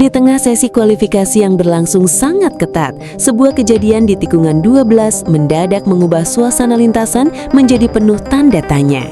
Di tengah sesi kualifikasi yang berlangsung sangat ketat, sebuah kejadian di tikungan 12 mendadak mengubah suasana lintasan menjadi penuh tanda tanya.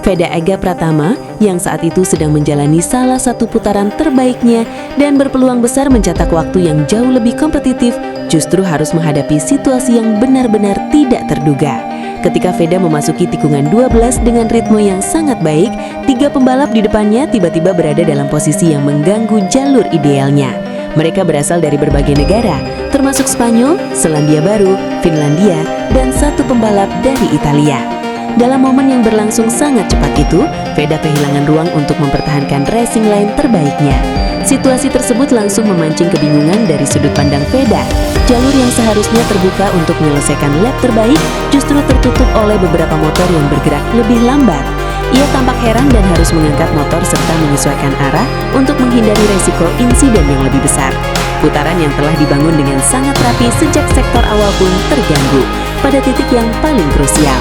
Veda Ega Pratama yang saat itu sedang menjalani salah satu putaran terbaiknya dan berpeluang besar mencetak waktu yang jauh lebih kompetitif, justru harus menghadapi situasi yang benar-benar tidak terduga. Ketika Veda memasuki tikungan 12 dengan ritme yang sangat baik, 3 pembalap di depannya tiba-tiba berada dalam posisi yang mengganggu jalur idealnya. Mereka berasal dari berbagai negara, termasuk Spanyol, Selandia Baru, Finlandia, dan 1 pembalap dari Italia. Dalam momen yang berlangsung sangat cepat itu, Veda kehilangan ruang untuk mempertahankan racing line terbaiknya. Situasi tersebut langsung memancing kebingungan dari sudut pandang Veda. Jalur yang seharusnya terbuka untuk menyelesaikan lap terbaik justru tertutup oleh beberapa motor yang bergerak lebih lambat. Ia tampak heran dan harus mengangkat motor serta menyesuaikan arah untuk menghindari resiko insiden yang lebih besar. Putaran yang telah dibangun dengan sangat rapi sejak sektor awal pun terganggu pada titik yang paling krusial.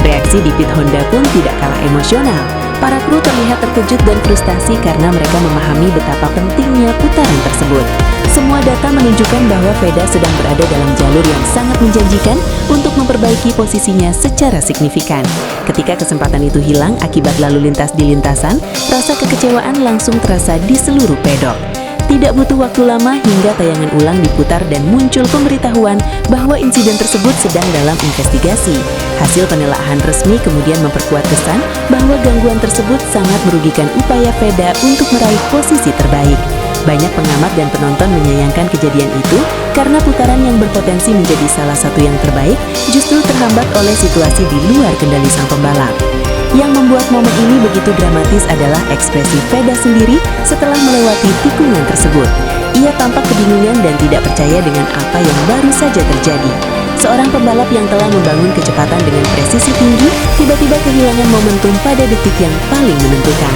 Reaksi di pit Honda pun tidak kalah emosional. Para kru terlihat terkejut dan frustasi karena mereka memahami betapa pentingnya putaran tersebut. Semua data menunjukkan bahwa Veda sedang berada dalam jalur yang sangat menjanjikan untuk memperbaiki posisinya secara signifikan. Ketika kesempatan itu hilang akibat lalu lintas di lintasan, rasa kekecewaan langsung terasa di seluruh pedok. Tidak butuh waktu lama hingga tayangan ulang diputar dan muncul pemberitahuan bahwa insiden tersebut sedang dalam investigasi. Hasil penelaahan resmi kemudian memperkuat kesan bahwa gangguan tersebut sangat merugikan upaya Veda untuk meraih posisi terbaik. Banyak pengamat dan penonton menyayangkan kejadian itu karena putaran yang berpotensi menjadi salah satu yang terbaik justru terhambat oleh situasi di luar kendali sang pembalap. Yang membuat momen ini begitu dramatis adalah ekspresi Veda sendiri setelah melewati tikungan tersebut. Ia tampak kebingungan dan tidak percaya dengan apa yang baru saja terjadi. Seorang pembalap yang telah membangun kecepatan dengan presisi tinggi tiba-tiba kehilangan momentum pada detik yang paling menentukan.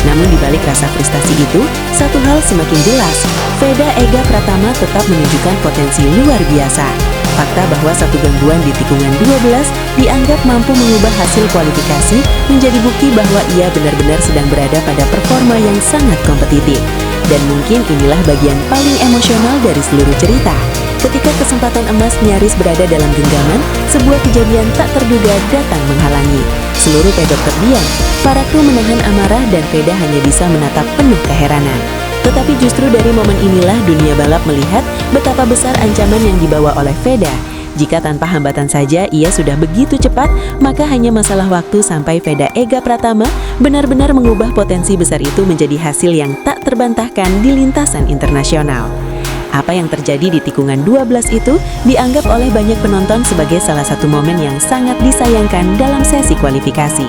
Namun di balik rasa frustasi itu, satu hal semakin jelas, Veda Ega Pratama tetap menunjukkan potensi luar biasa. Fakta bahwa satu gangguan di tikungan 12 dianggap mampu mengubah hasil kualifikasi menjadi bukti bahwa ia benar-benar sedang berada pada performa yang sangat kompetitif. Dan mungkin inilah bagian paling emosional dari seluruh cerita. Ketika kesempatan emas nyaris berada dalam genggaman, sebuah kejadian tak terduga datang menghalangi. Seluruh pedok terdiam, para kru menahan amarah dan Veda hanya bisa menatap penuh keheranan. Tetapi justru dari momen inilah dunia balap melihat betapa besar ancaman yang dibawa oleh Veda. Jika tanpa hambatan saja ia sudah begitu cepat, maka hanya masalah waktu sampai Veda Ega Pratama benar-benar mengubah potensi besar itu menjadi hasil yang tak terbantahkan di lintasan internasional. Apa yang terjadi di tikungan 12 itu dianggap oleh banyak penonton sebagai salah satu momen yang sangat disayangkan dalam sesi kualifikasi.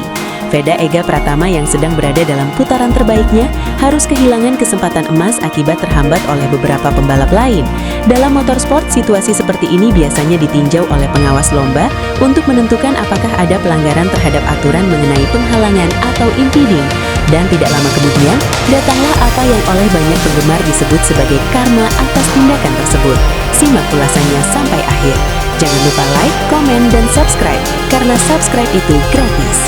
Veda Ega Pratama yang sedang berada dalam putaran terbaiknya harus kehilangan kesempatan emas akibat terhambat oleh beberapa pembalap lain. Dalam motorsport, situasi seperti ini biasanya ditinjau oleh pengawas lomba untuk menentukan apakah ada pelanggaran terhadap aturan mengenai penghalangan atau impeding. Dan tidak lama kemudian, datanglah apa yang oleh banyak penggemar disebut sebagai karma atas tindakan tersebut. Simak ulasannya sampai akhir. Jangan lupa like, komen, dan subscribe, karena subscribe itu gratis.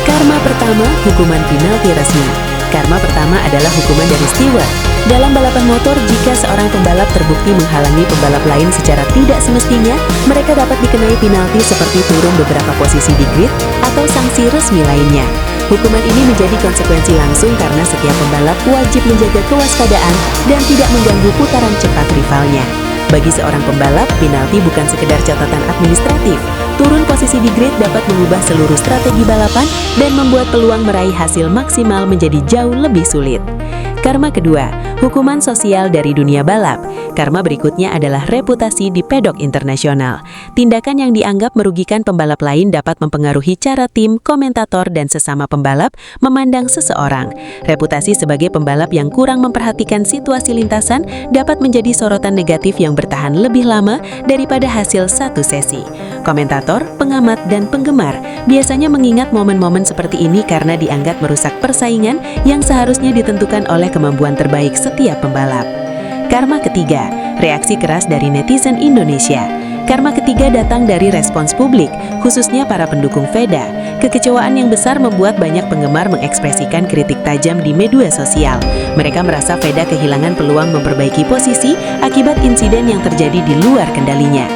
Karma pertama, hukuman penalti resmi. Karma pertama adalah hukuman dari steward. Dalam balapan motor, jika seorang pembalap terbukti menghalangi pembalap lain secara tidak semestinya, mereka dapat dikenai penalti seperti turun beberapa posisi di grid atau sanksi resmi lainnya. Hukuman ini menjadi konsekuensi langsung karena setiap pembalap wajib menjaga kewaspadaan dan tidak mengganggu putaran cepat rivalnya. Bagi seorang pembalap, penalti bukan sekedar catatan administratif. Turun posisi di grid dapat mengubah seluruh strategi balapan dan membuat peluang meraih hasil maksimal menjadi jauh lebih sulit. Karma kedua, hukuman sosial dari dunia balap. Karma berikutnya adalah reputasi di pedok internasional. Tindakan yang dianggap merugikan pembalap lain dapat mempengaruhi cara tim, komentator, dan sesama pembalap memandang seseorang. Reputasi sebagai pembalap yang kurang memperhatikan situasi lintasan dapat menjadi sorotan negatif yang bertahan lebih lama daripada hasil satu sesi. Komentator, pengamat, dan penggemar biasanya mengingat momen-momen seperti ini karena dianggap merusak persaingan yang seharusnya ditentukan oleh kemampuan terbaik setiap pembalap. Karma ketiga, reaksi keras dari netizen Indonesia. Karma ketiga datang dari respons publik, khususnya para pendukung Veda. Kekecewaan yang besar membuat banyak penggemar mengekspresikan kritik tajam di media sosial. Mereka merasa Veda kehilangan peluang memperbaiki posisi akibat insiden yang terjadi di luar kendalinya.